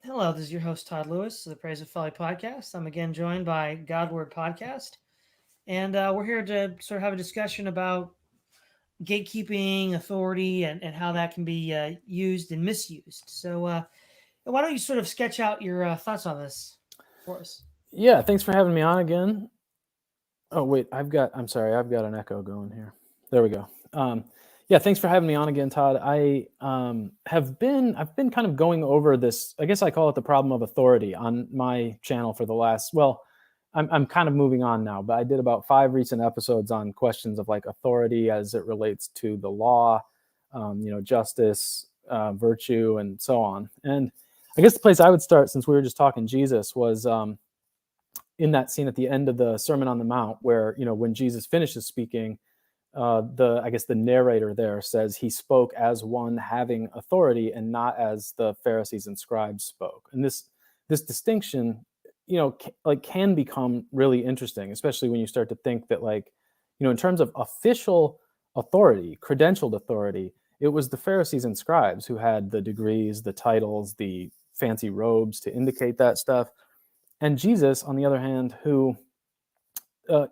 Hello, this is your host Todd Lewis of the Praise of Folly podcast. I'm again joined by Godward podcast, and we're here to sort of have a discussion about gatekeeping, authority, and how that can be used and misused. So, why don't you sort of sketch out your thoughts on this for us? Yeah, thanks for having me on again. Oh wait, I'm sorry, I've got an echo going here. There we go. Yeah, thanks for having me on again, Todd. I've been kind of going over this. I guess I call it the problem of authority on my channel for the last. Well, I'm kind of moving on now, but I did about 5 recent episodes on questions of like authority as it relates to the law, justice, virtue, and so on. And I guess the place I would start, since we were just talking Jesus, was in that scene at the end of the Sermon on the Mount, where when Jesus finishes speaking, the narrator there says he spoke as one having authority and not as the Pharisees and scribes spoke. And this distinction, can become really interesting, especially when you start to think that, in terms of official authority, credentialed authority, it was the Pharisees and scribes who had the degrees, the titles, the fancy robes to indicate that stuff. And Jesus, on the other hand, who uh,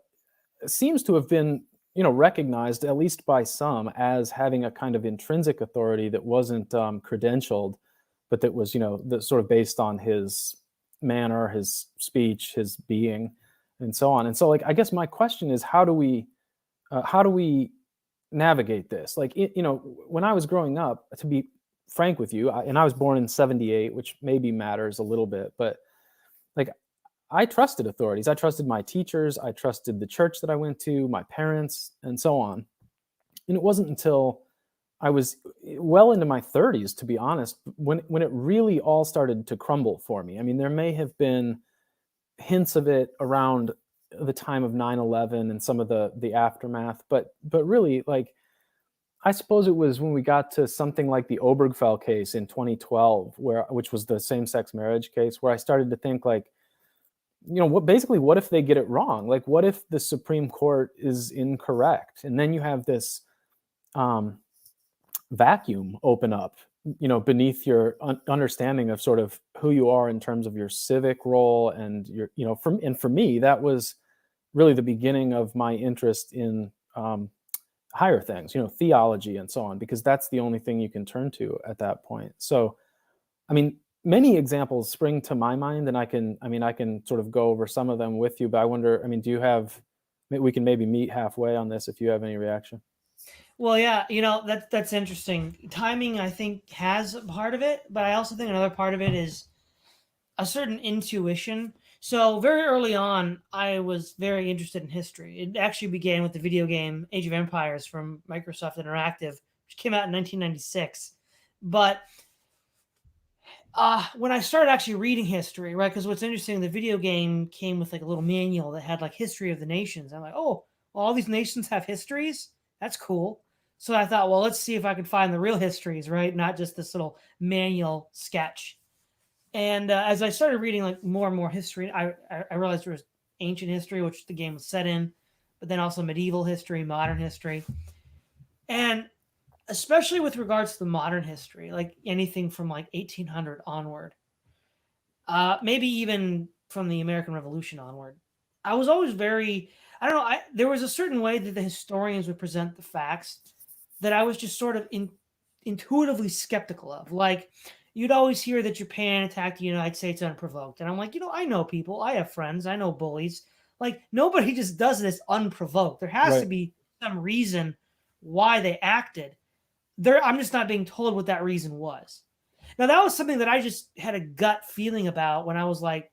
seems to have been, recognized at least by some as having a kind of intrinsic authority that wasn't credentialed, but that was, sort of based on his manner, his speech, his being, and so on. And so, I guess my question is, how do we navigate this? When I was growing up, to be frank with you, and I was born in '78, which maybe matters a little bit, but like I trusted authorities. I trusted my teachers. I trusted the church that I went to, my parents, and so on. And it wasn't until I was well into my 30s, to be honest, when it really all started to crumble for me. I mean, there may have been hints of it around the time of 9/11 and some of the aftermath, but really, I suppose it was when we got to something like the Obergefell case in 2012, which was the same-sex marriage case, where I started to think, what if they get it wrong? Like, what if the Supreme Court is incorrect? And then you have this vacuum open up, beneath your understanding of sort of who you are in terms of your civic role. And for me, that was really the beginning of my interest in higher things, theology and so on, because that's the only thing you can turn to at that point. So, I mean, many examples spring to my mind, and I can sort of go over some of them with you, but I wonder, do you have, we can maybe meet halfway on this if you have any reaction. Well, yeah, that's interesting. Timing, I think, has a part of it, but I also think another part of it is a certain intuition. So very early on, I was very interested in history. It actually began with the video game Age of Empires from Microsoft Interactive, which came out in 1996. But when I started actually reading history, right? Because what's interesting, the video game came with like a little manual that had like history of the nations. I'm like, oh, well, all these nations have histories. That's cool. So I thought, well, let's see if I can find the real histories, right? Not just this little manual sketch. And as I started reading like more and more history, I realized there was ancient history, which the game was set in, but then also medieval history, modern history, and especially with regards to the modern history, like anything from like 1800 onward, maybe even from the American Revolution onward. I was always very, I don't know, there was a certain way that the historians would present the facts that I was just sort of intuitively skeptical of. Like, you'd always hear that Japan attacked the United States unprovoked. And I'm like, I know people, I have friends, I know bullies. Like, nobody just does this unprovoked. There has to Right. be some reason why they acted. I'm just not being told what that reason was. Now, that was something that I just had a gut feeling about when I was like,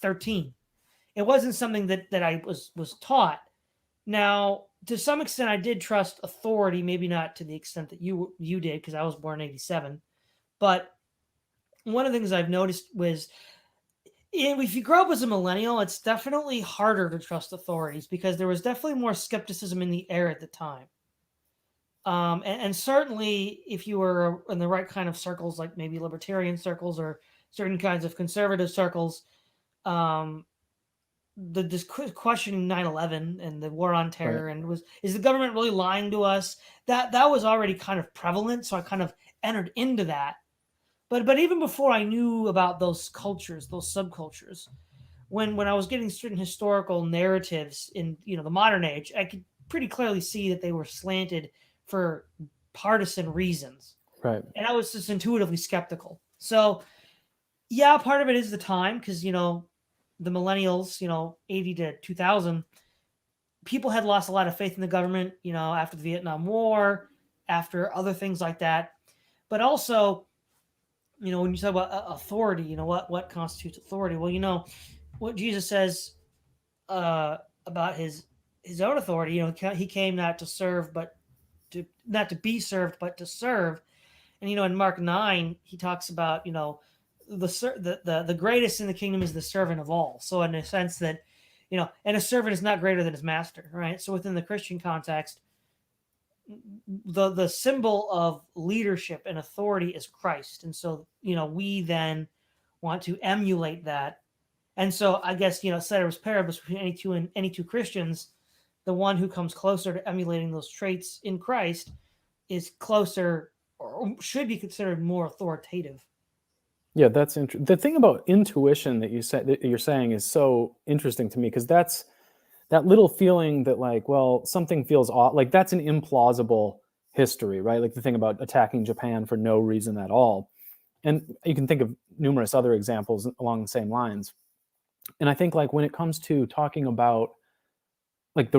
13. It wasn't something that I was taught. Now, to some extent, I did trust authority, maybe not to the extent that you did, because I was born in '87. But one of the things I've noticed was, if you grow up as a millennial, it's definitely harder to trust authorities because there was definitely more skepticism in the air at the time. And certainly, if you were in the right kind of circles, like maybe libertarian circles or certain kinds of conservative circles, um, this questioning 9/11 and the war on Right. terror, and is the government really lying to us? That was already kind of prevalent, so I kind of entered into that. But even before I knew about those cultures, those subcultures, when I was getting certain historical narratives in the modern age, I could pretty clearly see that they were slanted for partisan reasons, Right. and I was just intuitively skeptical. So yeah, part of it is the time because the millennials, 80 to 2000, people had lost a lot of faith in the government, after the Vietnam War, after other things like that. But also, when you talk about authority, what constitutes authority? Well, what Jesus says about his own authority. He came not to serve, but not to be served, but to serve. And in Mark 9, he talks about the greatest in the kingdom is the servant of all. So in a sense that and a servant is not greater than his master, right? So within the Christian context, the symbol of leadership and authority is Christ, and so we then want to emulate that. And so I guess ceteris paribus between any two Christians, the one who comes closer to emulating those traits in Christ is closer or should be considered more authoritative. Yeah, that's interesting. The thing about intuition that you're saying is so interesting to me, because that's that little feeling that, like, well, something feels off. Like, that's an implausible history, right? Like the thing about attacking Japan for no reason at all. And you can think of numerous other examples along the same lines. And I think, like, when it comes to talking about like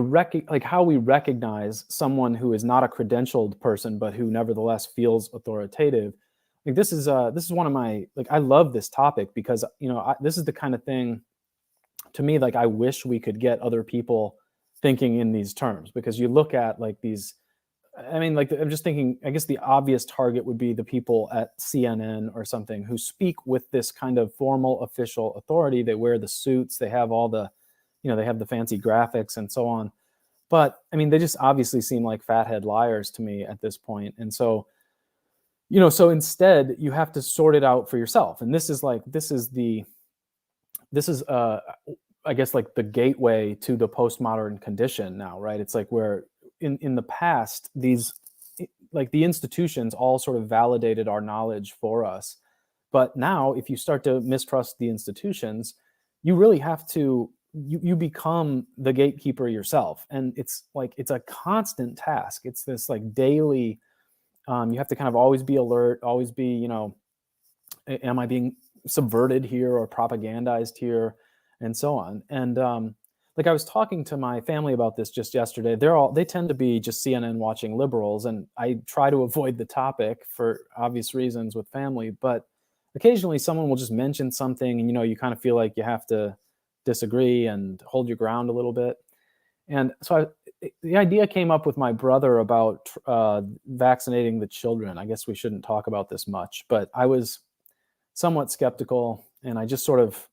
like how we recognize someone who is not a credentialed person but who nevertheless feels authoritative, like this is one of my, like, I love this topic because this is the kind of thing, to me, like, I wish we could get other people thinking in these terms, because you look at like these, I mean, like, I'm just thinking, I guess the obvious target would be the people at CNN or something who speak with this kind of formal official authority. They wear the suits, they have all the, they have the fancy graphics and so on. But I mean, they just obviously seem like fathead liars to me at this point. And so, so instead you have to sort it out for yourself. And this is I guess, like, the gateway to the postmodern condition now, right? It's like where in the past, these, like, the institutions all sort of validated our knowledge for us. But now, if you start to mistrust the institutions, you really have to, you become the gatekeeper yourself. And it's like, it's a constant task. It's this, like, daily, you have to kind of always be alert, always be, am I being subverted here or propagandized here, and so on. And like, I was talking to my family about this just yesterday. They tend to be just CNN watching liberals, and I try to avoid the topic for obvious reasons with family, but occasionally someone will just mention something, and you kind of feel like you have to disagree and hold your ground a little bit. And so the idea came up with my brother about vaccinating the children. I guess we shouldn't talk about this much, but I was somewhat skeptical, and I just sort of,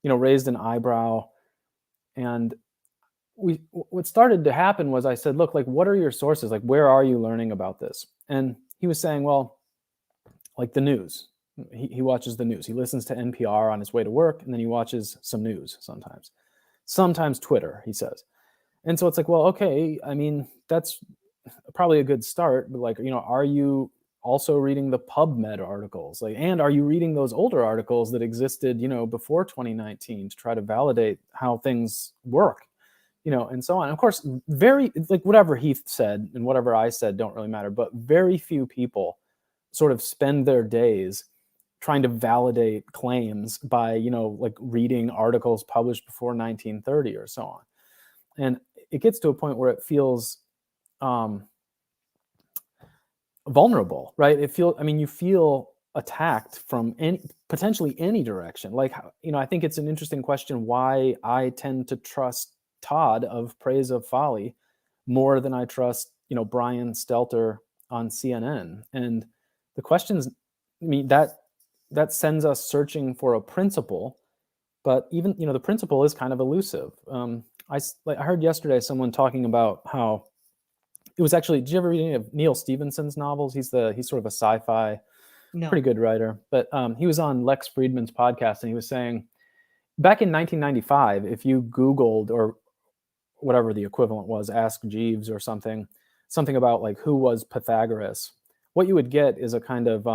raised an eyebrow. And what started to happen was I said, look, like, what are your sources? Like, where are you learning about this? And he was saying, well, like, the news. He watches the news. He listens to NPR on his way to work, and then he watches some news sometimes Twitter, he says. And so it's like, well, okay, I mean, that's probably a good start, but, like, are you also reading the PubMed articles? Like, and are you reading those older articles that existed, before 2019 to try to validate how things work, and so on. Of course, very, like, whatever he said and whatever I said don't really matter, but very few people sort of spend their days trying to validate claims by, like, reading articles published before 1930 or so on. And it gets to a point where it feels vulnerable, right? You feel attacked from potentially any direction. Like, I think it's an interesting question why I tend to trust Todd of Praise of Folly more than I trust, Brian Stelter on CNN. And the questions, that sends us searching for a principle, but even, the principle is kind of elusive. I heard yesterday someone talking about how it was actually, did you ever read any of Neil Stephenson's novels? He's sort of a sci-fi, pretty good writer. But he was on Lex Friedman's podcast, and he was saying, back in 1995, if you Googled, or whatever the equivalent was, Ask Jeeves or something about, like, who was Pythagoras, what you would get is a kind of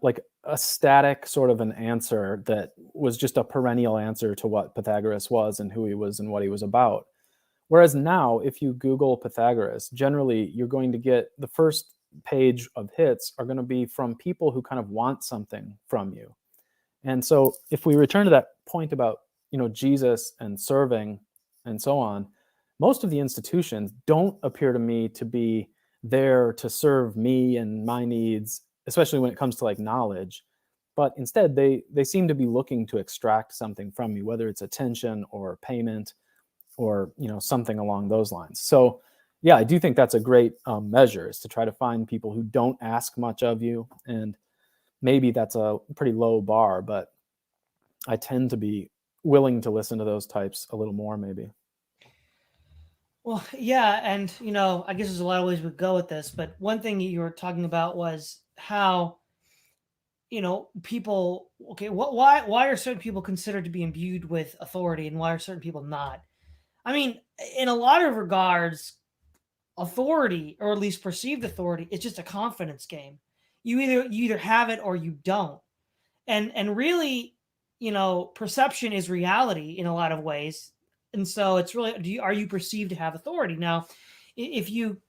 like a static sort of an answer that was just a perennial answer to what Pythagoras was and who he was and what he was about. Whereas now, if you Google Pythagoras, generally you're going to get the first page of hits are going to be from people who kind of want something from you. And so if we return to that point about, Jesus and serving and so on, most of the institutions don't appear to me to be there to serve me and my needs, especially when it comes to like knowledge. But instead, they seem to be looking to extract something from you, whether it's attention or payment or something along those lines. So yeah, I do think that's a great measure, is to try to find people who don't ask much of you. And maybe that's a pretty low bar, but I tend to be willing to listen to those types a little more, maybe. Well, yeah, and I guess there's a lot of ways we go with this, but one thing you were talking about was how people. Okay, why are certain people considered to be imbued with authority, and why are certain people not? I mean, in a lot of regards, authority, or at least perceived authority, is just a confidence game. You either have it or you don't, and really, perception is reality in a lot of ways. And so it's really, are you perceived to have authority? Now, if you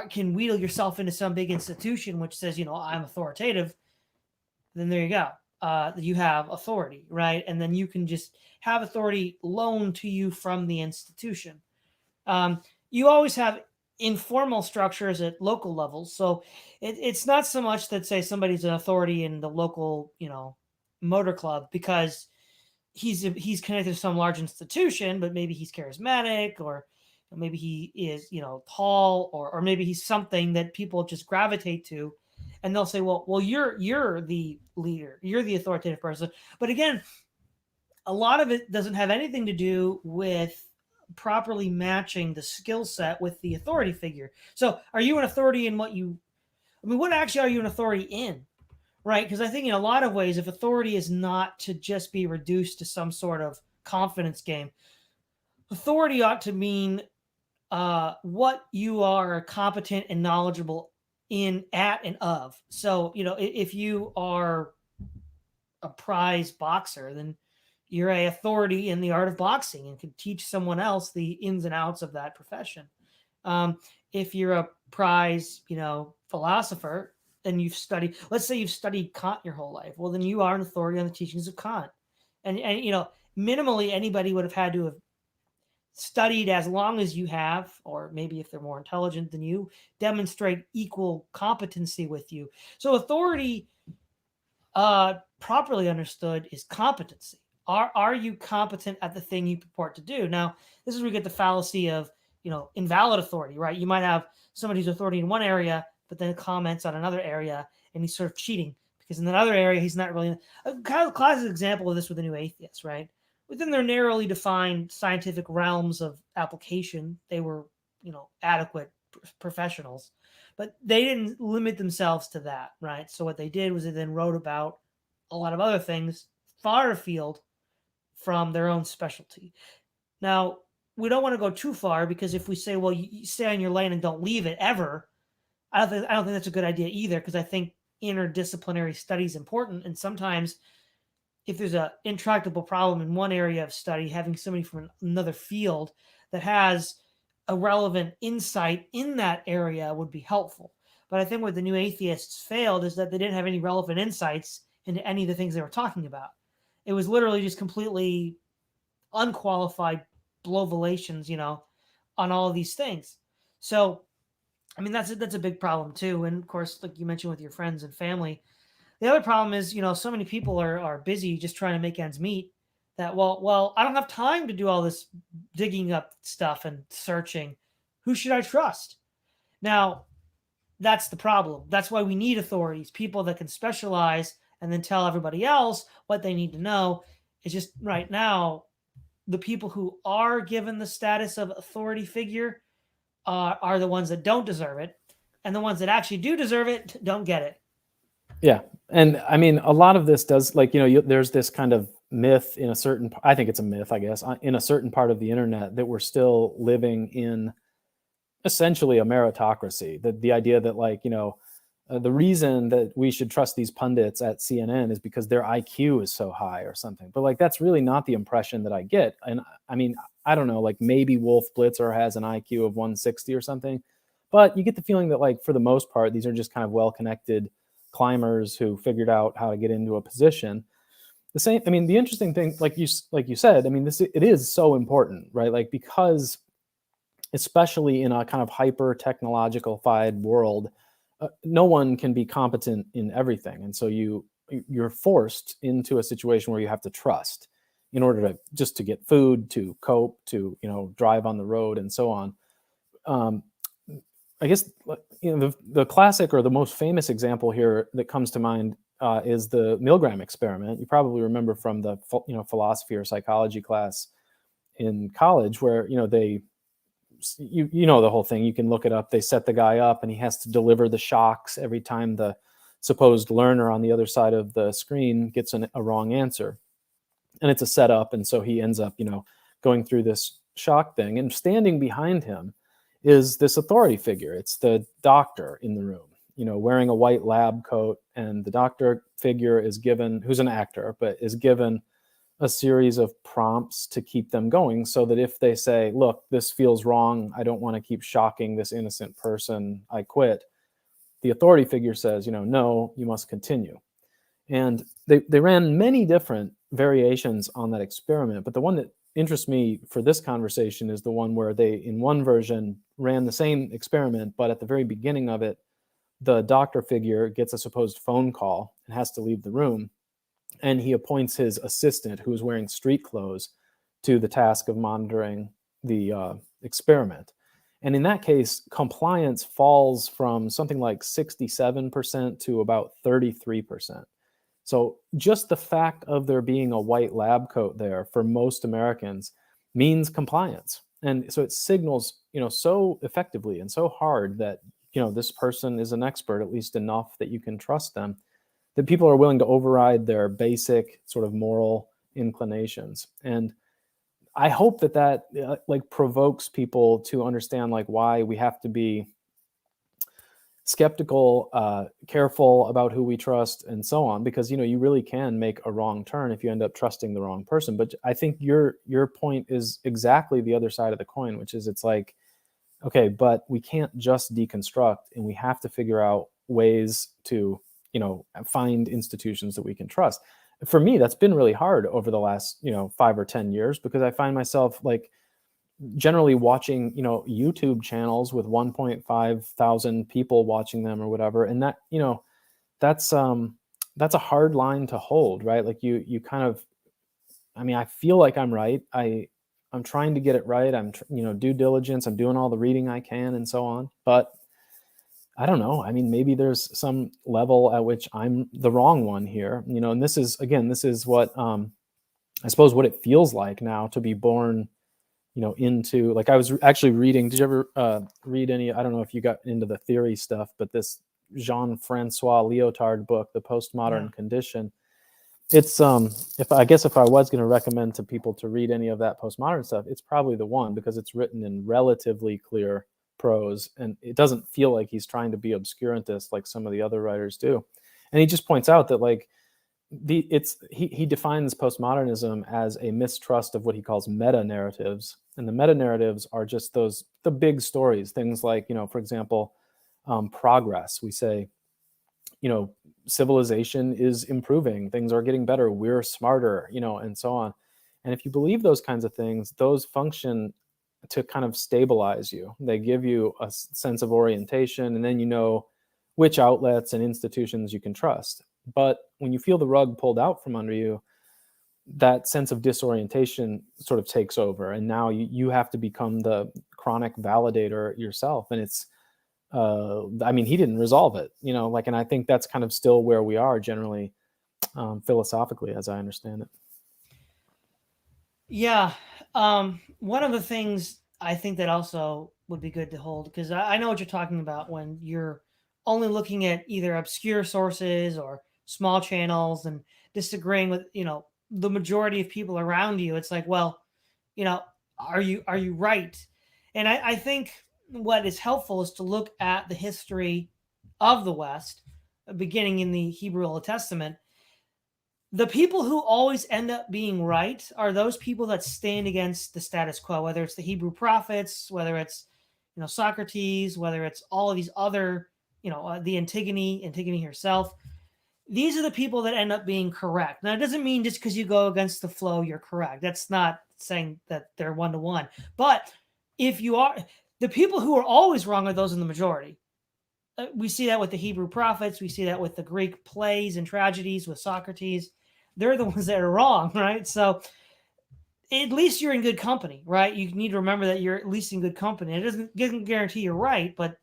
can wheedle yourself into some big institution which says, I'm authoritative, then there you go. You have authority, right? And then you can just have authority loaned to you from the institution. You always have informal structures at local levels. So it's not so much that, say, somebody's an authority in the local, motor club because he's connected to some large institution, but maybe he's charismatic, or maybe he is, tall, or maybe he's something that people just gravitate to, and they'll say, well, you're the leader, you're the authoritative person. But again, a lot of it doesn't have anything to do with properly matching the skill set with the authority figure. So are you an authority in what actually are you an authority in? Right? Because I think in a lot of ways, if authority is not to just be reduced to some sort of confidence game, authority ought to mean what you are competent and knowledgeable in, at, and of. So, if you are a prize boxer, then you're a authority in the art of boxing and can teach someone else the ins and outs of that profession. If you're a prize, philosopher, and let's say you've studied Kant your whole life, well, then you are an authority on the teachings of Kant. And minimally anybody would have had to have studied as long as you have, or maybe if they're more intelligent than you, demonstrate equal competency with you. So authority, properly understood, is competency. Are you competent at the thing you purport to do? Now, this is where we get the fallacy of, invalid authority, right? You might have somebody who's authority in one area, but then comments on another area, and he's sort of cheating because in that other area, he's not really. A kind of classic example of this with the new atheists, right? Within their narrowly defined scientific realms of application, they were, adequate professionals, but they didn't limit themselves to that, right? So what they did was they then wrote about a lot of other things far afield from their own specialty. Now, we don't want to go too far, because if we say, well, you stay on your lane and don't leave it ever, I don't think that's a good idea either, because I think interdisciplinary study is important. And sometimes if there's an intractable problem in one area of study, having somebody from another field that has a relevant insight in that area would be helpful. But I think what the new atheists failed is that they didn't have any relevant insights into any of the things they were talking about. It was literally just completely unqualified blovilations, on all of these things. So, I mean, that's a big problem too. And of course, like you mentioned with your friends and family, the other problem is, so many people are busy just trying to make ends meet, that, well, I don't have time to do all this digging up stuff and searching. Who should I trust? Now, that's the problem. That's why we need authorities, people that can specialize and then tell everybody else what they need to know. It's just right now, the people who are given the status of authority figure are the ones that don't deserve it. And the ones that actually do deserve it don't get it. Yeah. And I mean, a lot of this does, like, there's this kind of myth in I think it's a myth, I guess, in a certain part of the internet, that we're still living in essentially a meritocracy. The idea that, like, the reason that we should trust these pundits at CNN is because their IQ is so high or something. But like, that's really not the impression that I get. And I mean, I don't know, like maybe Wolf Blitzer has an IQ of 160 or something, but you get the feeling that like for the most part, these are just kind of well-connected climbers who figured out how to get into a position. The same, I mean, the interesting thing, like you said, I mean, it is so important, right? Like, because especially in a kind of hyper technological-fied world, no one can be competent in everything, and so you're forced into a situation where you have to trust in order to just to get food, to cope, to drive on the road, and so on. I guess the classic or the most famous example here that comes to mind is the Milgram experiment. You probably remember from the philosophy or psychology class in college, where they the whole thing. You can look it up. They set the guy up, and he has to deliver the shocks every time the supposed learner on the other side of the screen gets a wrong answer, and it's a setup. And so he ends up going through this shock thing, and standing behind him is this authority figure. It's the doctor in the room, wearing a white lab coat, and the doctor figure is given, who's an actor, but is given a series of prompts to keep them going, so that if they say, look, this feels wrong, I don't want to keep shocking this innocent person, I quit, the authority figure says, no, you must continue. And they ran many different variations on that experiment, but the one that interests me for this conversation is the one where they, in one version, ran the same experiment, but at the very beginning of it, the doctor figure gets a supposed phone call and has to leave the room. And he appoints his assistant, who is wearing street clothes, to the task of monitoring the experiment. And in that case, compliance falls from something like 67% to about 33%. So just the fact of there being a white lab coat there for most Americans means compliance. And so it signals, so effectively and so hard that, this person is an expert, at least enough that you can trust them, that people are willing to override their basic sort of moral inclinations. And I hope that like provokes people to understand like why we have to be skeptical, careful about who we trust, and so on, because you really can make a wrong turn if you end up trusting the wrong person. But I think your point is exactly the other side of the coin, which is, it's like, okay, but we can't just deconstruct, and we have to figure out ways to find institutions that we can trust. For me, that's been really hard over the last 5 or 10 years, because I find myself like generally watching YouTube channels with 1.5 thousand people watching them or whatever, and that that's a hard line to hold, right? Like you kind of, I mean, I feel like I'm right. I'm trying to get it right. I'm due diligence. I'm doing all the reading I can and so on, but I don't know. I mean, maybe there's some level at which I'm the wrong one here, and this is what I suppose what it feels like now to be born into, like, I was actually reading, did you ever read any, I don't know if you got into the theory stuff, but this Jean-Francois Lyotard book, The Postmodern Condition, it's if I was going to recommend to people to read any of that postmodern stuff, it's probably the one, because it's written in relatively clear prose, and it doesn't feel like he's trying to be obscurantist like some of the other writers do. And he just points out that like he defines postmodernism as a mistrust of what he calls meta narratives, and the meta narratives are just the big stories, things like for example, progress. We say civilization is improving, things are getting better, we're smarter, and so on. And if you believe those kinds of things, those function to kind of stabilize you. They give you a sense of orientation, and then which outlets and institutions you can trust. But when you feel the rug pulled out from under you, that sense of disorientation sort of takes over, and now you have to become the chronic validator yourself. And it's I mean, he didn't resolve it, and I think that's kind of still where we are generally, philosophically, as I understand it. Yeah. One of the things I think that also would be good to hold, because I know what you're talking about when you're only looking at either obscure sources or small channels and disagreeing with, the majority of people around you. It's like, well, are you right? And I think what is helpful is to look at the history of the West, beginning in the Hebrew Old Testament, the people who always end up being right are those people that stand against the status quo, whether it's the Hebrew prophets, whether it's Socrates, whether it's all of these other, the Antigone herself. These are the people that end up being correct. Now, it doesn't mean just because you go against the flow, you're correct. That's not saying that they're one-to-one. But if you are, the people who are always wrong are those in the majority. We see that with the Hebrew prophets. We see that with the Greek plays and tragedies with Socrates. They're the ones that are wrong, right? So at least you're in good company, right? You need to remember that you're at least in good company. It doesn't guarantee you're right, but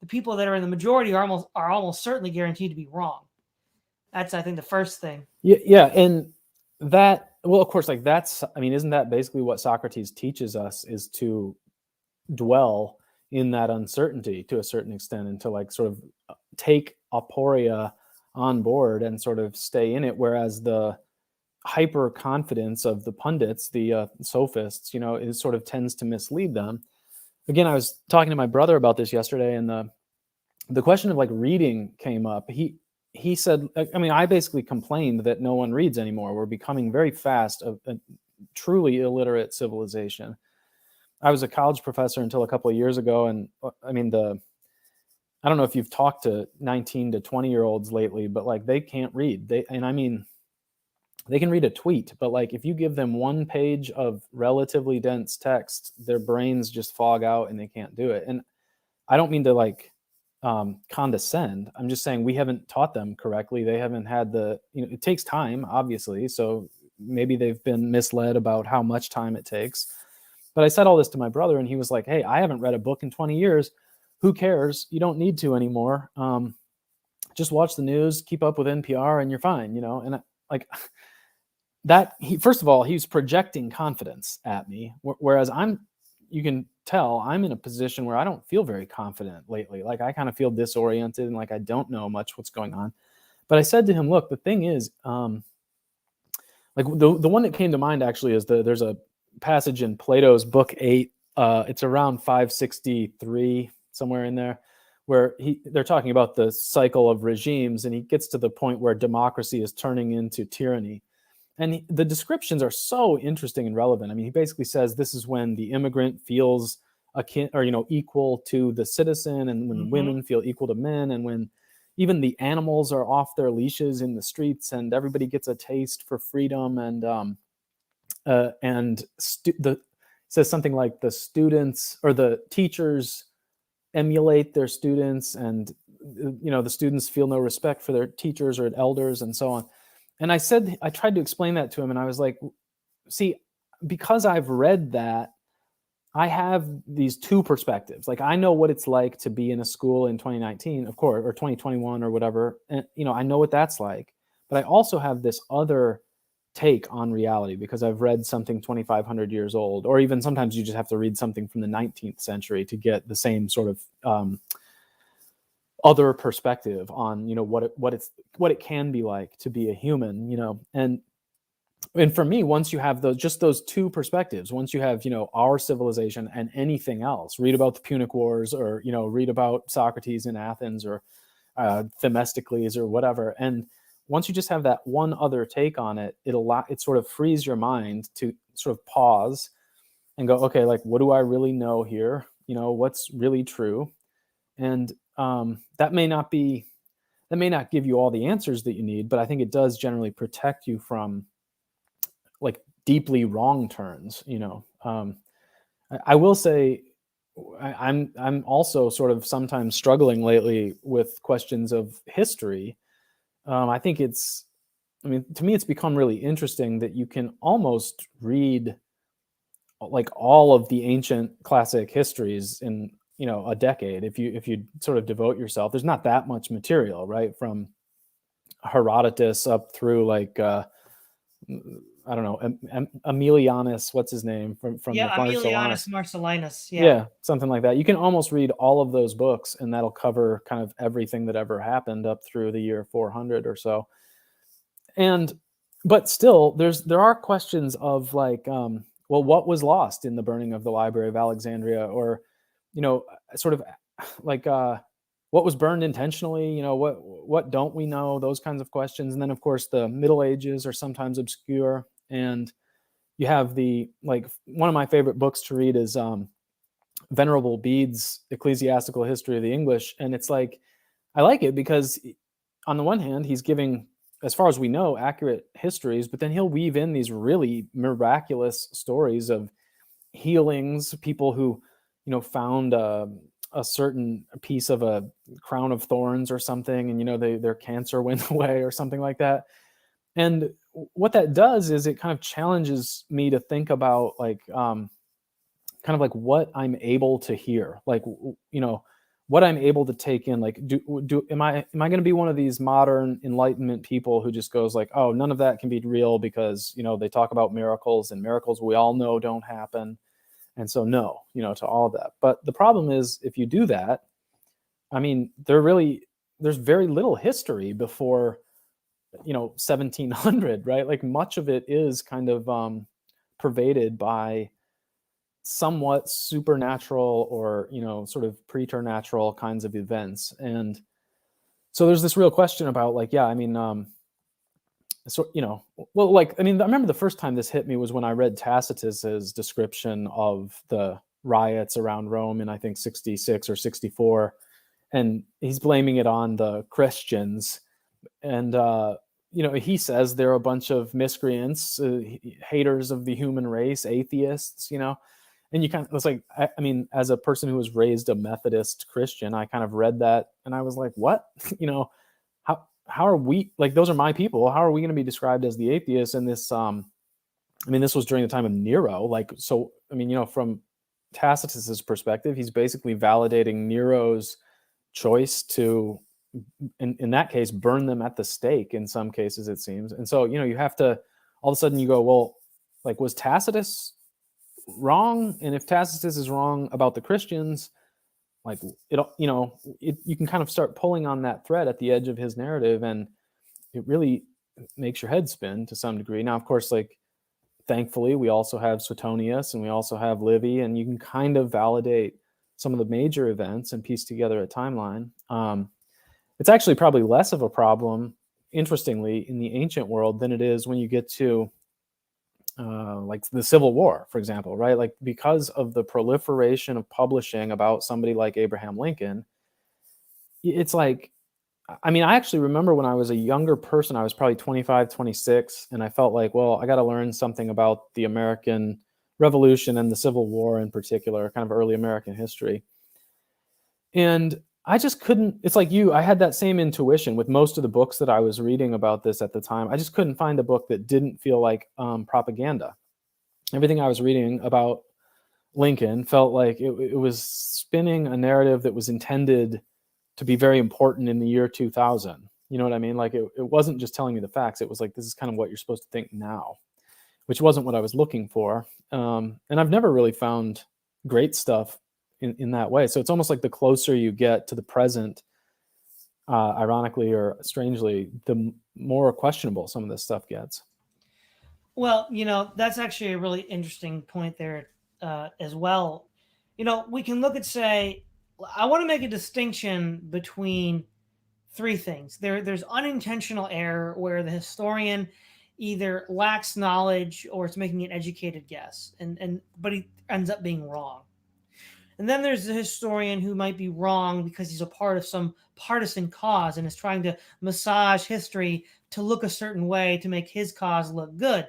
the people that are in the majority are almost certainly guaranteed to be wrong. That's, I think, the first thing. Yeah, and that, well, of course, like that's, I mean, isn't that basically what Socrates teaches us, is to dwell in that uncertainty to a certain extent, and to like sort of take aporia on board and sort of stay in it, whereas the hyper confidence of the pundits, the sophists, is sort of tends to mislead them. Again, I was talking to my brother about this yesterday, and the question of like reading came up. He said, I mean, I basically complained that no one reads anymore. We're becoming very fast a truly illiterate civilization. I was a college professor until a couple of years ago, and I mean, I don't know if you've talked to 19 to 20-year-olds lately, but like they can't read. They can read a tweet, but like if you give them one page of relatively dense text, their brains just fog out and they can't do it. And I don't mean to like condescend. I'm just saying we haven't taught them correctly. They haven't had it takes time, obviously. So maybe they've been misled about how much time it takes. But I said all this to my brother, and he was like, hey, I haven't read a book in 20 years. Who cares? You don't need to anymore. Just watch the news, keep up with NPR, and you're fine, And like that, first of all, he was projecting confidence at me, whereas you can tell I'm in a position where I don't feel very confident lately. Like I kind of feel disoriented and like I don't know much what's going on. But I said to him, look, the thing is, like the one that came to mind actually is there's a passage in Plato's book 8. It's around 563, somewhere in there, where they're talking about the cycle of regimes, and he gets to the point where democracy is turning into tyranny. And the descriptions are so interesting and relevant. I mean, he basically says this is when the immigrant feels akin or equal to the citizen, and when women feel equal to men, and when even the animals are off their leashes in the streets, and everybody gets a taste for freedom. And says something like the students or the teachers emulate their students, and the students feel no respect for their teachers or elders, and so on. And I tried to explain that to him, and I was like, see, because I've read that, I have these two perspectives. Like I know what it's like to be in a school in 2019, of course, or 2021 or whatever. And, I know what that's like, but I also have this other take on reality because I've read something 2,500 years old, or even sometimes you just have to read something from the 19th century to get the same sort of other perspective on what it can be like to be a human, and for me, once you have those two perspectives, once you have our civilization and anything else, read about the Punic Wars, or read about Socrates in Athens, or Themistocles or whatever, and once you just have that one other take on it, it sort of frees your mind to sort of pause and go, okay, like what do I really know here? What's really true? And that may not give you all the answers that you need, but I think it does generally protect you from like deeply wrong turns. I will say I'm also sort of sometimes struggling lately with questions of history. I think to me, it's become really interesting that you can almost read like all of the ancient classic histories in a decade if you sort of devote yourself. There's not that much material, right, from Herodotus up through like I don't know, Aemilianus, what's his name from Aemilianus Marcellinus, yeah, something like that. You can almost read all of those books, and that'll cover kind of everything that ever happened up through the year 400 or so. But still, there are questions of like, well, what was lost in the burning of the Library of Alexandria, or sort of like what was burned intentionally, you know, what don't we know, those kinds of questions. And then of course the Middle Ages are sometimes obscure, and you have the, like, one of my favorite books to read is Venerable Bede's Ecclesiastical History of the English. And it's like, I like it because on the one hand, he's giving, as far as we know, accurate histories, but then he'll weave in these really miraculous stories of healings, people who, you know, found a certain piece of a crown of thorns or something, and, you know, their cancer went away or something like that. And what that does is it kind of challenges me to think about, like, kind of like what I'm able to hear, like, you know, what I'm able to take in. Like, am I going to be one of these modern Enlightenment people who just goes like, oh, none of that can be real because, you know, they talk about miracles, and miracles we all know don't happen, and so no, you know, to all of that. But the problem is, if you do that, I mean, there's very little history before, you know, 1700, right? Like, much of it is kind of pervaded by somewhat supernatural or, you know, sort of preternatural kinds of events. And so there's this real question about, like, yeah, I mean, so, you know, well, like, I mean, I remember the first time this hit me was when I read Tacitus's description of the riots around Rome in, I think, 66 or 64, and he's blaming it on the Christians. And you know, he says they're a bunch of miscreants, haters of the human race, atheists, you know. And you kind of, it's like, I mean, as a person who was raised a Methodist Christian, I kind of read that and I was like, what? You know, how are we, like, those are my people. How are we going to be described as the atheists in this? I mean, this was during the time of Nero. Like, so, I mean, you know, from Tacitus's perspective, he's basically validating Nero's choice to, in that case, burn them at the stake in some cases, it seems. And so, you know, you have to, all of a sudden you go, well, like, was Tacitus wrong? And if Tacitus is wrong about the Christians, like, it, you know, you can kind of start pulling on that thread at the edge of his narrative, and it really makes your head spin to some degree. Now, of course, like, thankfully, we also have Suetonius and we also have Livy, and you can kind of validate some of the major events and piece together a timeline. It's actually probably less of a problem, interestingly, in the ancient world than it is when you get to like the Civil War, for example, right? Like, because of the proliferation of publishing about somebody like Abraham Lincoln, it's like, I mean, I actually remember when I was a younger person, I was probably 25, 26, and I felt like, well, I got to learn something about the American Revolution and the Civil War in particular, kind of early American history. And I just couldn't, it's like you, I had that same intuition with most of the books that I was reading about this at the time. I just couldn't find a book that didn't feel like propaganda. Everything I was reading about Lincoln felt like it was spinning a narrative that was intended to be very important in the year 2000. You know what I mean? Like, it wasn't just telling me the facts. It was like, this is kind of what you're supposed to think now, which wasn't what I was looking for. And I've never really found great stuff in that way. So it's almost like the closer you get to the present, ironically or strangely, the more questionable some of this stuff gets. Well, you know, that's actually a really interesting point there as well. You know, we can look at, say, I want to make a distinction between three things. There's unintentional error where the historian either lacks knowledge or it's making an educated guess, and but he ends up being wrong. And then there's the historian who might be wrong because he's a part of some partisan cause and is trying to massage history to look a certain way to make his cause look good.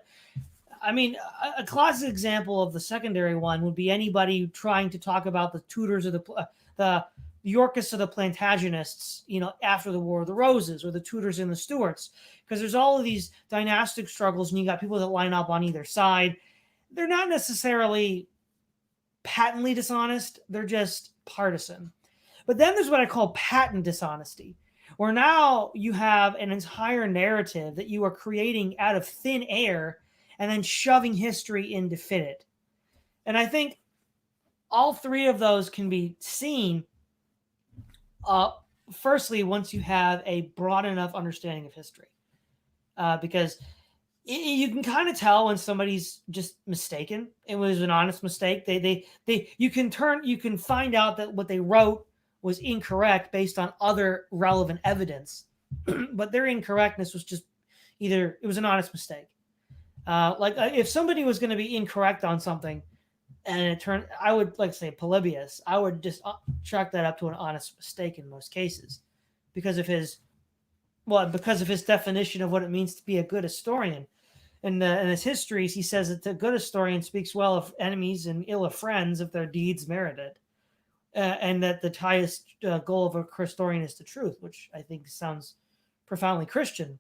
I mean, a classic example of the secondary one would be anybody trying to talk about the Tudors or the Yorkists or the Plantagenets, you know, after the War of the Roses, or the Tudors and the Stuarts, because there's all of these dynastic struggles, and you got people that line up on either side. They're not necessarily patently dishonest; they're just partisan. But then there's what I call patent dishonesty, where now you have an entire narrative that you are creating out of thin air and then shoving history in to fit it. And I think all three of those can be seen, firstly, once you have a broad enough understanding of history. Because you can kind of tell when somebody's just mistaken. It was an honest mistake. You can find out that what they wrote was incorrect based on other relevant evidence. But their incorrectness was just either it was an honest mistake. If somebody was going to be incorrect on something, and it turned, I would like say Polybius, I would just chalk that up to an honest mistake in most cases, because of his definition of what it means to be a good historian. In his histories, he says that the good historian speaks well of enemies and ill of friends if their deeds merit it, and that the highest goal of a historian is the truth, which I think sounds profoundly Christian.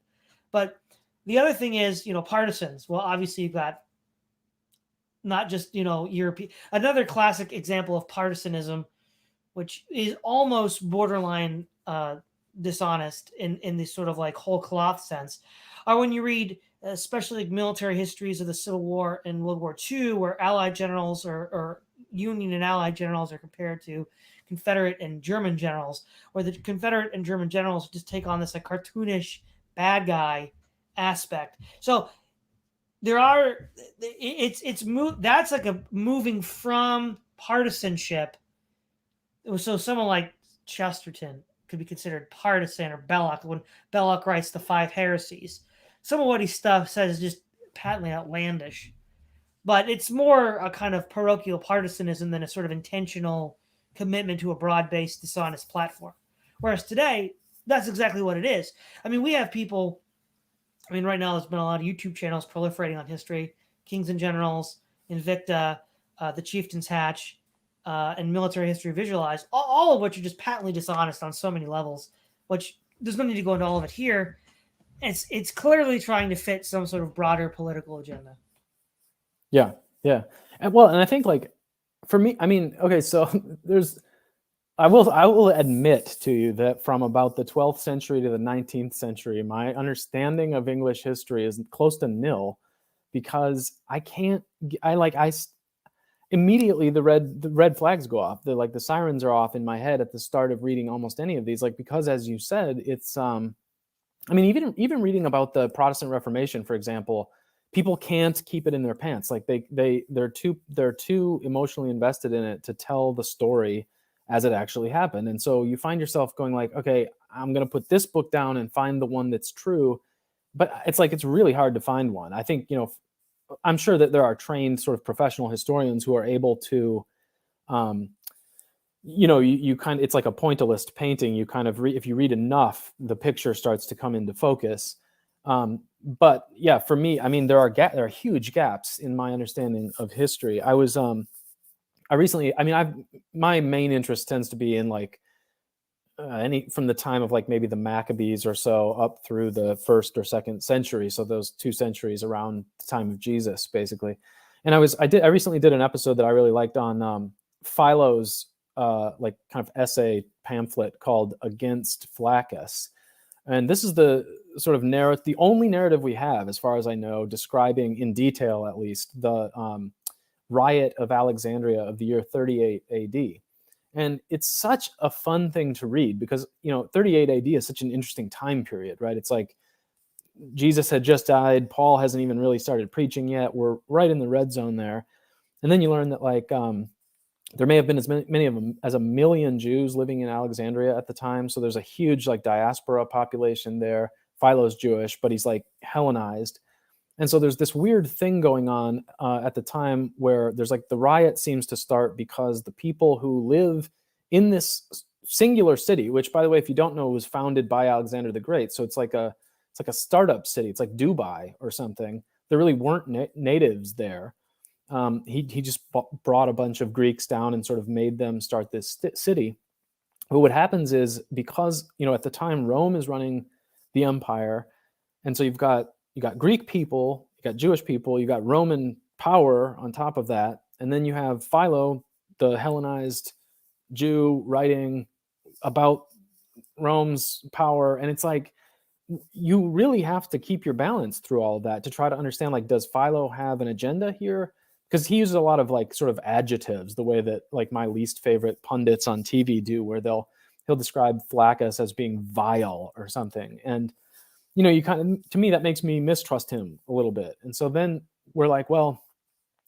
But the other thing is, partisans. Well, obviously you've got not just, European. Another classic example of partisanism, which is almost borderline dishonest in this sort of like whole cloth sense, are when you read especially military histories of the Civil War and World War II, where Allied generals or Union and Allied generals are compared to Confederate and German generals, where the Confederate and German generals just take on this like cartoonish bad guy aspect. So that's like a moving from partisanship. So someone like Chesterton could be considered partisan, or Belloc, when Belloc writes the Five Heresies. Some of what he stuff says is just patently outlandish, but it's more a kind of parochial partisanism than a sort of intentional commitment to a broad-based dishonest platform. Whereas today, that's exactly what it is. I mean, we have people, right now there's been a lot of YouTube channels proliferating on history, Kings and Generals, Invicta, The Chieftain's Hatch, and Military History Visualized, all of which are just patently dishonest on so many levels, which there's no need to go into all of it here. It's clearly trying to fit some sort of broader political agenda. Yeah. And I think like for me, okay, so I will admit to you that from about the 12th century to the 19th century, my understanding of English history is close to nil, because immediately the red flags go off. The sirens are off in my head at the start of reading almost any of these, because as you said, it's even reading about the Protestant Reformation, for example, people can't keep it in their pants. Like they're too emotionally invested in it to tell the story as it actually happened. And so you find yourself going like, okay, I'm going to put this book down and find the one that's true. But it's really hard to find one. I think, I'm sure that there are trained sort of professional historians who are able to, you kind of, it's like a pointillist painting. You kind of if you read enough, the picture starts to come into focus. But yeah, for me, there are huge gaps in my understanding of history. My main interest tends to be in from the time of maybe the Maccabees or so up through the 1st or 2nd century. So those 2 centuries around the time of Jesus, basically. And I recently did an episode that I really liked on Philo's kind of essay pamphlet called Against Flaccus. And this is the sort of the only narrative we have, as far as I know, describing in detail, at least, the riot of Alexandria of the year 38 AD. And it's such a fun thing to read because, 38 AD is such an interesting time period, right? It's like Jesus had just died. Paul hasn't even really started preaching yet. We're right in the red zone there. And then you learn that there may have been as many of them as 1 million Jews living in Alexandria at the time. So there's a huge diaspora population there. Philo's Jewish, but he's Hellenized. And so there's this weird thing going on at the time where there's the riot seems to start because the people who live in this singular city, which, by the way, if you don't know, was founded by Alexander the Great. So it's like a startup city. It's like Dubai or something. There really weren't natives there. He just brought a bunch of Greeks down and sort of made them start this city. But what happens is, because at the time Rome is running the empire, and so you've got Greek people, you got Jewish people, you got Roman power on top of that, and then you have Philo, the Hellenized Jew, writing about Rome's power, and it's you really have to keep your balance through all of that to try to understand, does Philo have an agenda here? Because he uses a lot of sort of adjectives, the way that my least favorite pundits on TV do, where he'll describe Flaccus as being vile or something. And, to me, that makes me mistrust him a little bit. And so then we're well,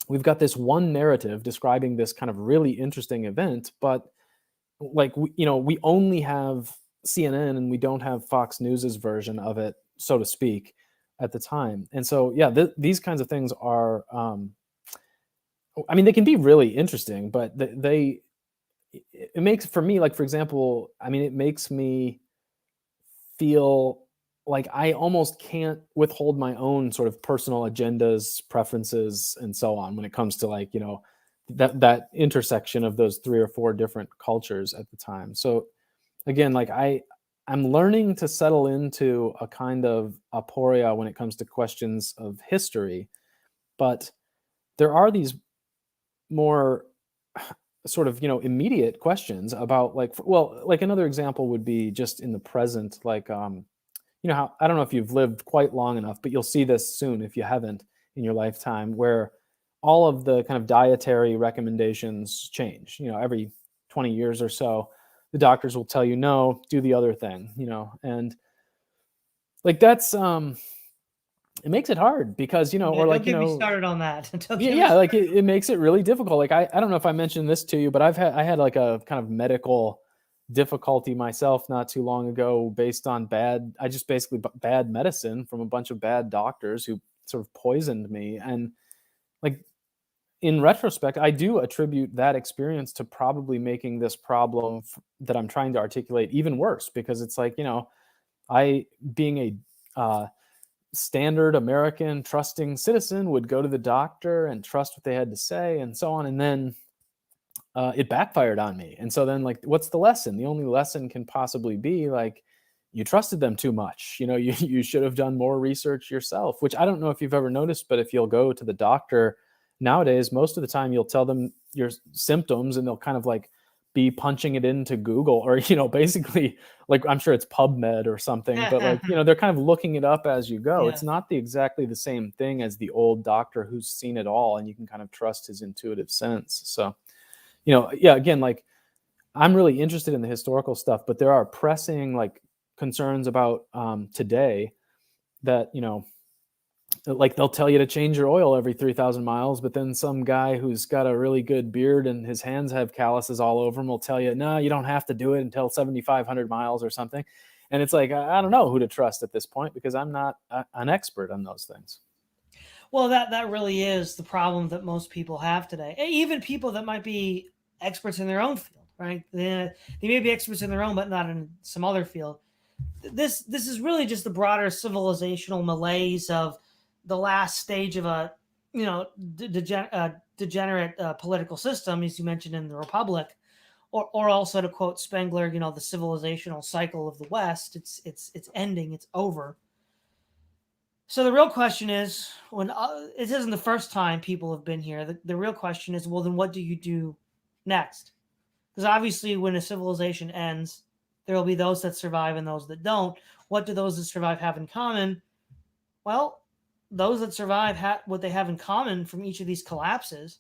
we've got this one narrative describing this kind of really interesting event, but like we only have CNN and we don't have Fox News's version of it, so to speak, at the time. And so yeah, these kinds of things are I mean, they can be really interesting, but it makes, for me, like, for example, I mean, it makes me feel like I almost can't withhold my own sort of personal agendas, preferences, and so on when it comes to, like, that intersection of those 3 or 4 different cultures at the time. So again, like, I'm learning to settle into a kind of aporia when it comes to questions of history, but there are these more sort of immediate questions about, like, well, like, another example would be just in the present, like, how, I don't know if you've lived quite long enough, but you'll see this soon if you haven't in your lifetime, where all of the kind of dietary recommendations change. Every 20 years or so, the doctors will tell you, no, do the other thing, and like, that's it makes it hard because, Yeah, or don't like, get me started on that. Don't yeah, get me yeah, like, started. it makes it really difficult. Like, I don't know if I mentioned this to you, but I had like a kind of medical difficulty myself not too long ago, based on I just basically bad medicine from a bunch of bad doctors who sort of poisoned me. And, like, in retrospect, I do attribute that experience to probably making this problem that I'm trying to articulate even worse, because it's like, I, being a standard American trusting citizen, would go to the doctor and trust what they had to say and so on. And then it backfired on me. And so then, like, what's the lesson? The only lesson can possibly be, like, you trusted them too much. You should have done more research yourself, which I don't know if you've ever noticed, but if you'll go to the doctor nowadays, most of the time you'll tell them your symptoms and they'll kind of like be punching it into Google, or, basically, like, I'm sure it's PubMed or something, but, like, they're kind of looking it up as you go. Yeah. It's not exactly the same thing as the old doctor who's seen it all and you can kind of trust his intuitive sense. So, yeah, again, like, I'm really interested in the historical stuff, but there are pressing, like, concerns about today that, like, they'll tell you to change your oil every 3,000 miles, but then some guy who's got a really good beard and his hands have calluses all over him will tell you, no, you don't have to do it until 7,500 miles or something. And it's like, I don't know who to trust at this point, because I'm not an expert on those things. Well, that really is the problem that most people have today. Even people that might be experts in their own field, right? They may be experts in their own, but not in some other field. This is really just the broader civilizational malaise of the last stage of a degenerate political system, as you mentioned in the Republic, or also, to quote Spengler, the civilizational cycle of the West. It's ending. It's over. So the real question is, when it isn't the first time people have been here, the real question is, well, then what do you do next? Because obviously, when a civilization ends, there will be those that survive and those that don't. What do those that survive have in common? Well, those that survive, what they have in common from each of these collapses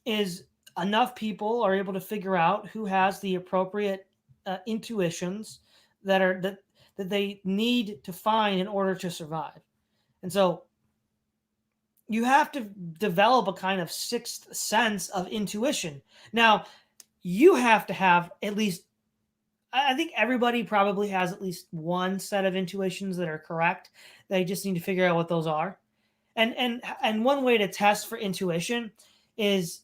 is enough people are able to figure out who has the appropriate intuitions that they need to find in order to survive. And so you have to develop a kind of sixth sense of intuition. Now, you have to have at least, I think everybody probably has at least one set of intuitions that are correct. They just need to figure out what those are. And one way to test for intuition is,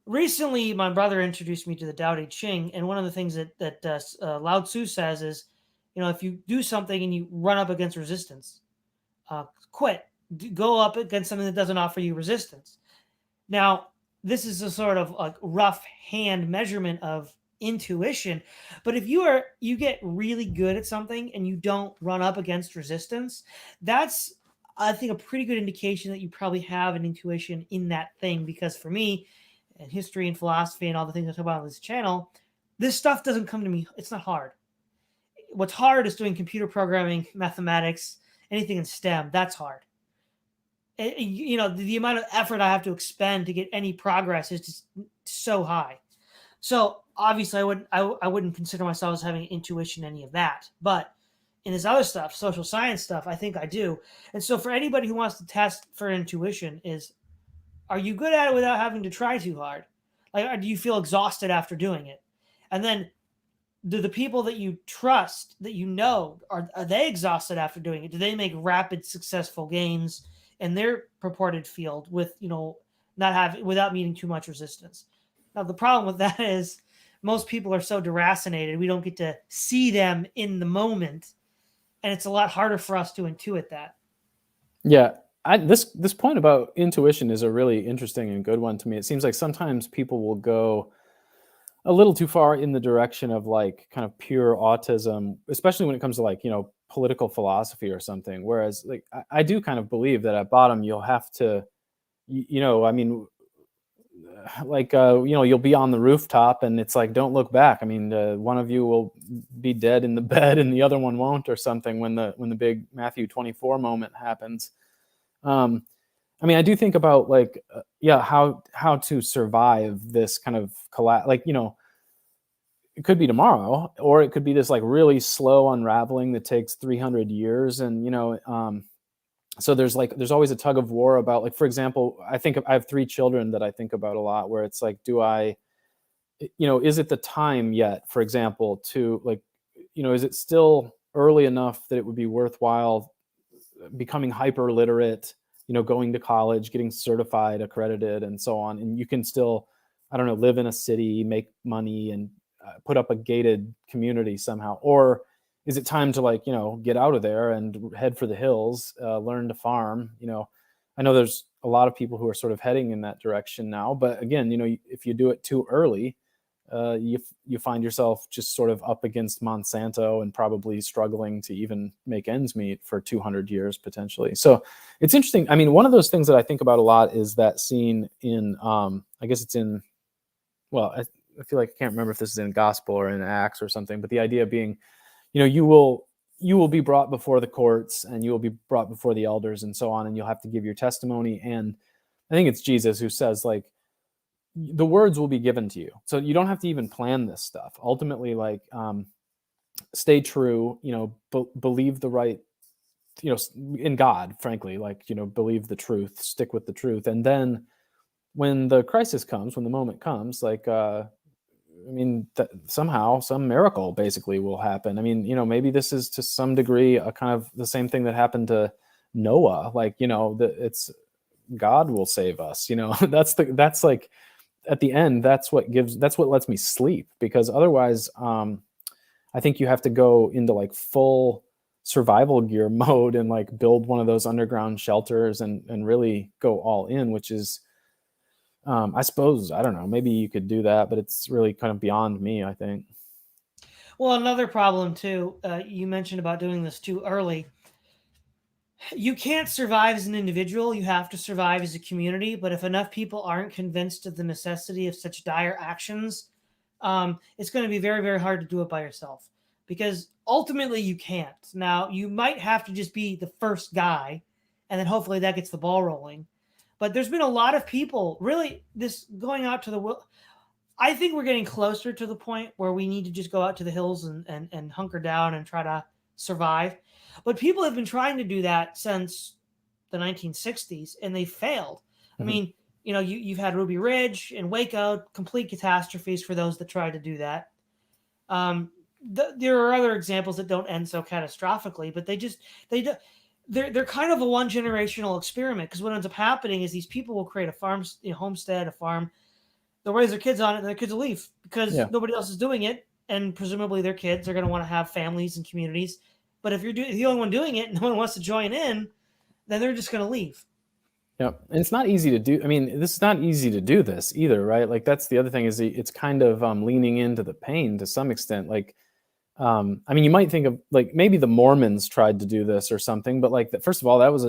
recently my brother introduced me to the Tao Te Ching, and one of the things that Lao Tzu says is, if you do something and you run up against resistance, quit. Go up against something that doesn't offer you resistance. Now, this is a sort of like rough hand measurement of intuition, but if you get really good at something and you don't run up against resistance, that's, I think, a pretty good indication that you probably have an intuition in that thing. Because for me, and history and philosophy and all the things I talk about on this channel, this stuff doesn't come to me. It's not hard. What's hard is doing computer programming, mathematics, anything in STEM. That's hard. The amount of effort I have to expend to get any progress is just so high. So obviously, I wouldn't consider myself as having intuition in any of that. But in this other stuff, social science stuff, I think I do. And so for anybody who wants to test for intuition, is, are you good at it without having to try too hard? Like, do you feel exhausted after doing it? And then, do the people that you trust, that you know, are they exhausted after doing it? Do they make rapid, successful gains in their purported field with, not having, without meeting too much resistance? Now, the problem with that is most people are so deracinated, we don't get to see them in the moment, and it's a lot harder for us to intuit that. Yeah. This point about intuition is a really interesting and good one to me. It seems like sometimes people will go a little too far in the direction of like kind of pure autism, especially when it comes to like, political philosophy or something. Whereas like I do kind of believe that at bottom you'll have to, I mean, like, you'll be on the rooftop and it's like, don't look back. I mean, one of you will be dead in the bed and the other one won't or something when the big Matthew 24 moment happens. I mean, I do think about like, how to survive this kind of like, it could be tomorrow, or it could be this like really slow unraveling that takes 300 years. And, so there's always a tug of war about, like, for example, I have 3 children that I think about a lot, where it's like, is it the time yet, for example, to like, is it still early enough that it would be worthwhile becoming hyper literate, going to college, getting certified, accredited, and so on. And you can still, I don't know, live in a city, make money, and put up a gated community somehow. Or is it time to like, get out of there and head for the hills, learn to farm? I know there's a lot of people who are sort of heading in that direction now, but again, if you do it too early, you find yourself just sort of up against Monsanto and probably struggling to even make ends meet for 200 years potentially. So it's interesting. I mean, one of those things that I think about a lot is that scene in, I guess it's in, well, I feel like I can't remember if this is in Gospel or in Acts or something, but the idea being, you will be brought before the courts and you will be brought before the elders and so on, and you'll have to give your testimony. And I think it's Jesus who says, like, the words will be given to you. So you don't have to even plan this stuff. Ultimately, like, stay true, believe the right, in God, frankly, like, believe the truth, stick with the truth. And then when the crisis comes, when the moment comes, like, I mean, somehow some miracle basically will happen. I mean, maybe this is to some degree a kind of the same thing that happened to Noah. Like, it's God will save us. That's like at the end, that's what lets me sleep, because otherwise, I think you have to go into like full survival gear mode and like build one of those underground shelters and really go all in, which is, I suppose, I don't know, maybe you could do that, but it's really kind of beyond me, I think. Well, another problem too, you mentioned about doing this too early. You can't survive as an individual, you have to survive as a community. But if enough people aren't convinced of the necessity of such dire actions, it's going to be very, very hard to do it by yourself, because ultimately you can't. Now, you might have to just be the first guy, and then hopefully that gets the ball rolling. But there's been a lot of people really this going out to the. I think we're getting closer to the point where we need to just go out to the hills and hunker down and try to survive. But people have been trying to do that since the 1960s, and they failed. I mean, you've had Ruby Ridge and Waco, complete catastrophes for those that try to do that. There are other examples that don't end so catastrophically, but they're kind of a one generational experiment, because what ends up happening is these people will create a farm, homestead, a farm. They'll raise their kids on it, and their kids will leave because nobody else is doing it, and presumably their kids are going to want to have families and communities. But if you're the only one doing it, and no one wants to join in, then they're just going to leave. Yeah, and it's not easy to do. I mean, this is not easy to do this either, right? Like, that's the other thing, is it's kind of leaning into the pain to some extent. Like, I mean, you might think of like maybe the Mormons tried to do this or something, but like, first of all, that was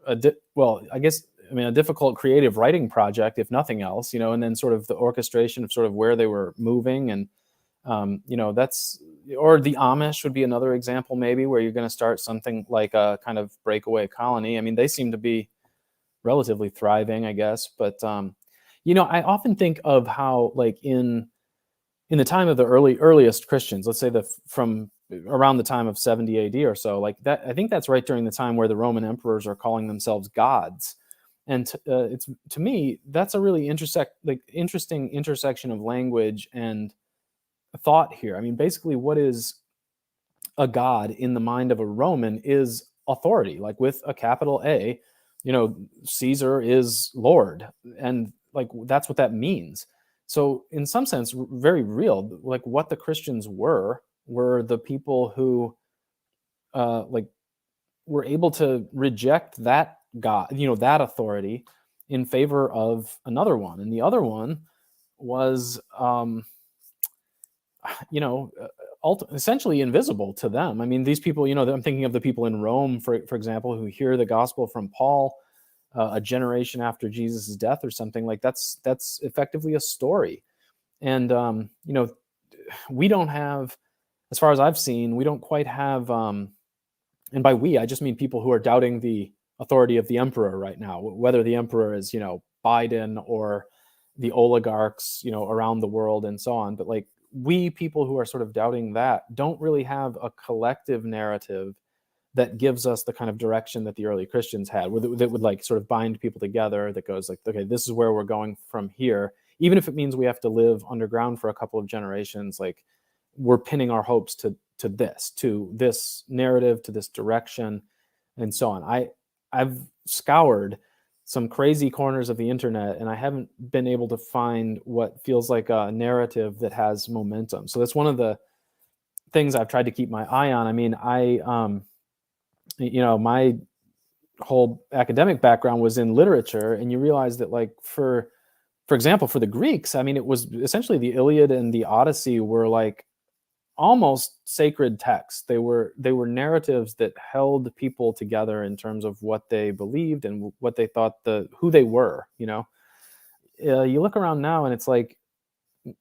a difficult creative writing project, if nothing else, and then sort of the orchestration of sort of where they were moving. And, or the Amish would be another example, maybe, where you're going to start something like a kind of breakaway colony. I mean, they seem to be relatively thriving, I guess. But, I often think of how, like, in the time of the earliest Christians, let's say from around the time of 70 AD or so, like that, I think that's right during the time where the Roman emperors are calling themselves gods. And it's, to me, that's a really interesting intersection of language and thought here. I mean, basically, what is a god in the mind of a Roman is authority, like with a capital A. Caesar is Lord, and like that's what that means. So in some sense, very real, like what the Christians were the people who like were able to reject that God, that authority in favor of another one. And the other one was, essentially invisible to them. I mean, these people, I'm thinking of the people in Rome, for example, who hear the gospel from Paul a generation after Jesus' death or something. Like that's effectively a story. And, we don't have, as far as I've seen, we don't quite have, and by we, I just mean people who are doubting the authority of the emperor right now, whether the emperor is, Biden or the oligarchs, around the world and so on. But like we people who are sort of doubting that don't really have a collective narrative that gives us the kind of direction that the early Christians had, that would like sort of bind people together, that goes like, okay, this is where we're going from here. Even if it means we have to live underground for a couple of generations, like we're pinning our hopes to this narrative, to this direction, and so on. I've scoured some crazy corners of the internet, and I haven't been able to find what feels like a narrative that has momentum. So that's one of the things I've tried to keep my eye on. I mean, my whole academic background was in literature, and you realize that, like, for example, for the Greeks, I mean, it was essentially the Iliad and the Odyssey were like almost sacred texts. They were narratives that held people together in terms of what they believed and what they thought who they were. You look around now, and it's like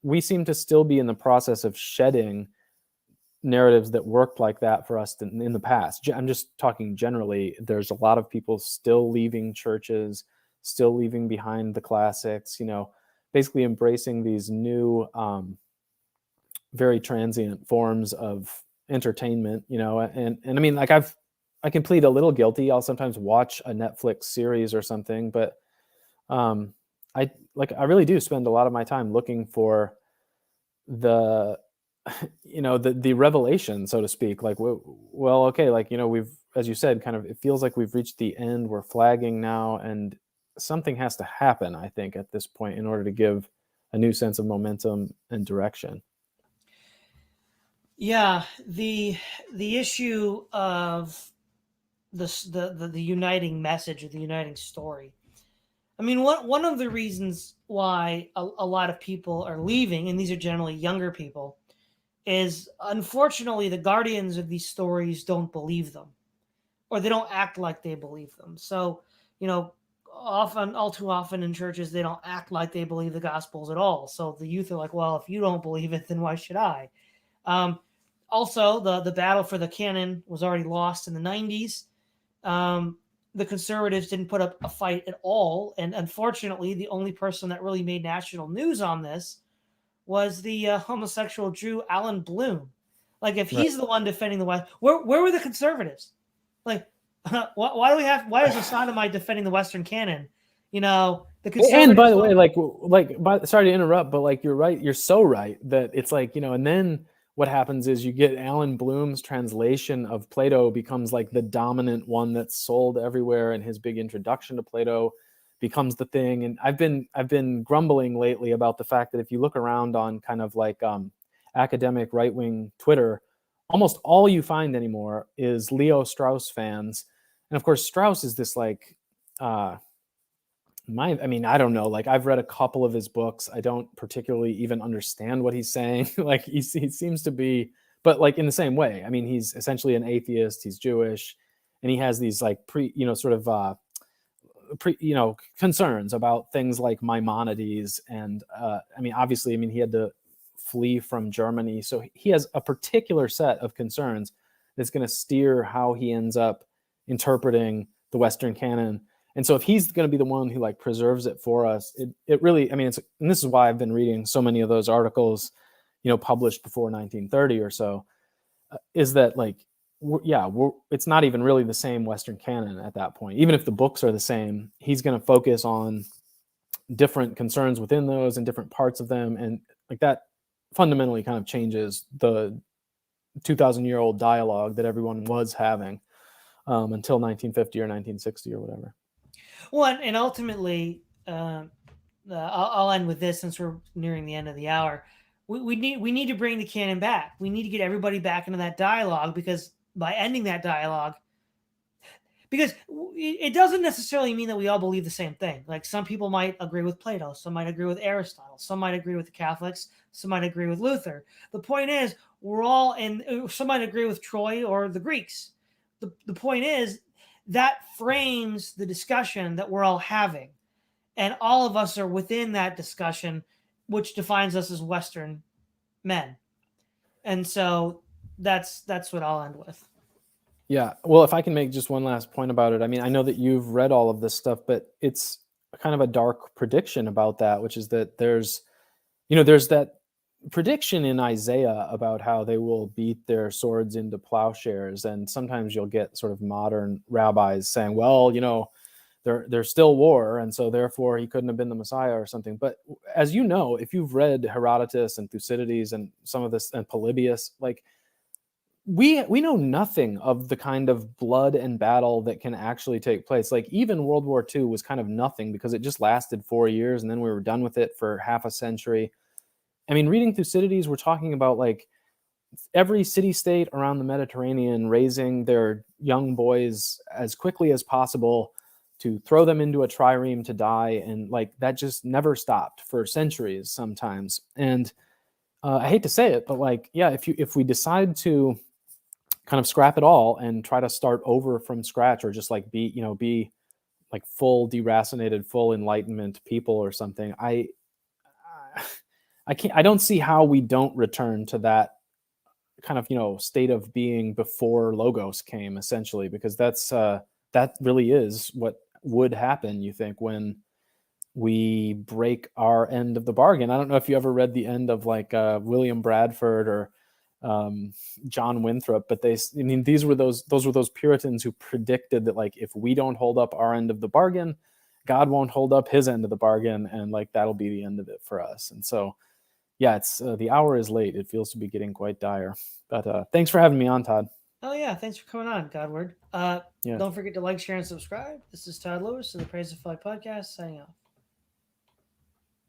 we seem to still be in the process of shedding narratives that worked like that for us in the past. I'm just talking generally. There's a lot of people still leaving churches, still leaving behind the classics, basically embracing these new, very transient forms of entertainment, and I mean, like I can plead a little guilty. I'll sometimes watch a Netflix series or something, but I really do spend a lot of my time looking for the the revelation, so to speak. Like, well, okay, like, we've, as you said, kind of, it feels like we've reached the end, we're flagging now, and something has to happen, I think, at this point in order to give a new sense of momentum and direction. Yeah, the issue of the uniting message or the uniting story. I mean, one of the reasons why a lot of people are leaving, and these are generally younger people, is unfortunately the guardians of these stories don't believe them, or they don't act like they believe them. So, all too often in churches, they don't act like they believe the gospels at all. So the youth are like, well, if you don't believe it, then why should I? Also, the battle for the canon was already lost in the 90s. The conservatives didn't put up a fight at all. And unfortunately, the only person that really made national news on this was the homosexual Jew Alan Bloom. Like, if he's the one defending the West, where were the conservatives? Like, why is a sodomite defending the Western canon? The conservatives. And by the way, sorry to interrupt, but like, you're right. You're so right that it's like, and then what happens is you get Alan Bloom's translation of Plato becomes like the dominant one that's sold everywhere, and his big introduction to Plato becomes the thing. And I've been grumbling lately about the fact that if you look around on kind of like academic right-wing Twitter, almost all you find anymore is Leo Strauss fans. And of course, Strauss is this like, I don't know, like I've read a couple of his books. I don't particularly even understand what he's saying. Like he seems to be, but like in the same way, I mean, he's essentially an atheist, he's Jewish, and he has these like concerns about things like Maimonides. And obviously, he had to flee from Germany. So he has a particular set of concerns that's going to steer how he ends up interpreting the Western canon. And so if he's going to be the one who like preserves it for us, it really, and this is why I've been reading so many of those articles, published before 1930 or so, is that like it's not even really the same Western canon at that point. Even if the books are the same, he's going to focus on different concerns within those and different parts of them, and like that fundamentally kind of changes the 2,000-year-old dialogue that everyone was having until 1950 or 1960 or whatever. Well, and ultimately, I'll end with this since we're nearing the end of the hour. We need to bring the canon back. We need to get everybody back into that dialogue, because by ending that dialogue, because it doesn't necessarily mean that we all believe the same thing. Like, some people might agree with Plato, some might agree with Aristotle, some might agree with the Catholics, some might agree with Luther. The point is, we're all in. Some might agree with Troy or the Greeks. The point is that frames the discussion that we're all having, and all of us are within that discussion, which defines us as Western men. And so that's what I'll end with. Yeah. Well, if I can make just one last point about it. I mean, I know that you've read all of this stuff, but it's kind of a dark prediction about that, which is that there's that prediction in Isaiah about how they will beat their swords into plowshares. And sometimes you'll get sort of modern rabbis saying, well, there's still war, and so therefore he couldn't have been the Messiah or something. But as you know, if you've read Herodotus and Thucydides and some of this, and Polybius, like we know nothing of the kind of blood and battle that can actually take place. Like, even World War II was kind of nothing, because it just lasted 4 years and then we were done with it for half a century. I mean, reading Thucydides, we're talking about like every city-state around the Mediterranean raising their young boys as quickly as possible to throw them into a trireme to die. And like that just never stopped for centuries sometimes. And I hate to say it, but like, yeah, if we decide to kind of scrap it all and try to start over from scratch, or just like be like full deracinated, full enlightenment people or something, I don't see how we don't return to that kind of state of being before Logos came, essentially, because that really is what would happen, you think, when we break our end of the bargain. I don't know if you ever read the end of like William Bradford or John Winthrop, but these were those Puritans who predicted that like if we don't hold up our end of the bargain, God won't hold up his end of the bargain, and like that'll be the end of it for us. And so yeah, it's the hour is late. It feels to be getting quite dire. But thanks for having me on, Todd. Oh yeah, thanks for coming on, Godward. Yeah. Don't forget to like, share, and subscribe. This is Todd Lewis of the Praise of Folly podcast, signing off.